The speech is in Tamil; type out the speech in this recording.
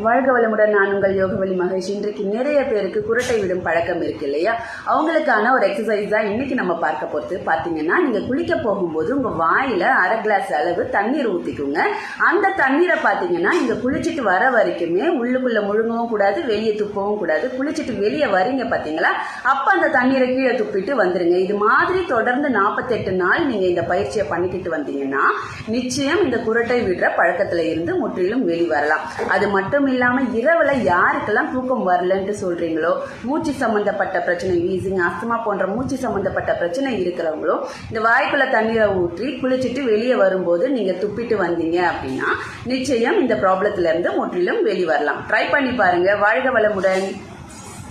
வாழ்க வளமுடன். நான் உங்கள் யோகவழி மகேஷ். இன்றைக்கு நிறைய பேருக்கு குரட்டை விடும் பழக்கம் இருக்கு இல்லையா? அவங்களுக்கான ஒரு எக்ஸசைஸ் தான் இன்னைக்கு நம்ம பார்க்க போறது. பாத்தீங்கன்னா, நீங்க குளிக்க போகும்போது உங்க வாயில அரை கிளாஸ் அளவு தண்ணீர் ஊத்திக்குங்க. அந்த தண்ணீரை பாத்தீங்கன்னா நீங்க குளிச்சுட்டு வர வரைக்குமே உள்ளுக்குள்ள முழுங்கவும் கூடாது, வெளியே துப்பவும் கூடாது. குளிச்சுட்டு வெளியே வரீங்க பாத்தீங்களா, அப்ப அந்த தண்ணீரை கீழே துப்பிட்டு வந்துருங்க. இது மாதிரி தொடர்ந்து 48 நாள் நீங்க இந்த பயிற்சியை பண்ணிக்கிட்டு வந்தீங்கன்னா நிச்சயம் இந்த குரட்டை விடுற பழக்கத்துல இருந்து முற்றிலும் வெளிவரலாம். அது மட்டும் இல்லாம இரவுல யாருக்கெல்லாம் தூக்கம் வரலன்னு சொல்றீங்களோ, மூச்சு சம்பந்தப்பட்ட பிரச்சனை, வீசிங், ஆஸ்துமா போன்ற மூச்சு சம்பந்தப்பட்ட பிரச்சனை இருக்கிறவங்களோ இந்த வாய்க்குள்ள தண்ணீரை ஊற்றி குளிச்சுட்டு வெளியே வரும்போது நீங்க துப்பிட்டு வந்தீங்க அப்படின்னா நிச்சயம் இந்த ப்ராப்ளத்துல இருந்து முற்றிலும் வெளிவரலாம். ட்ரை பண்ணி பாருங்க. வாழ்க வளமுடன்.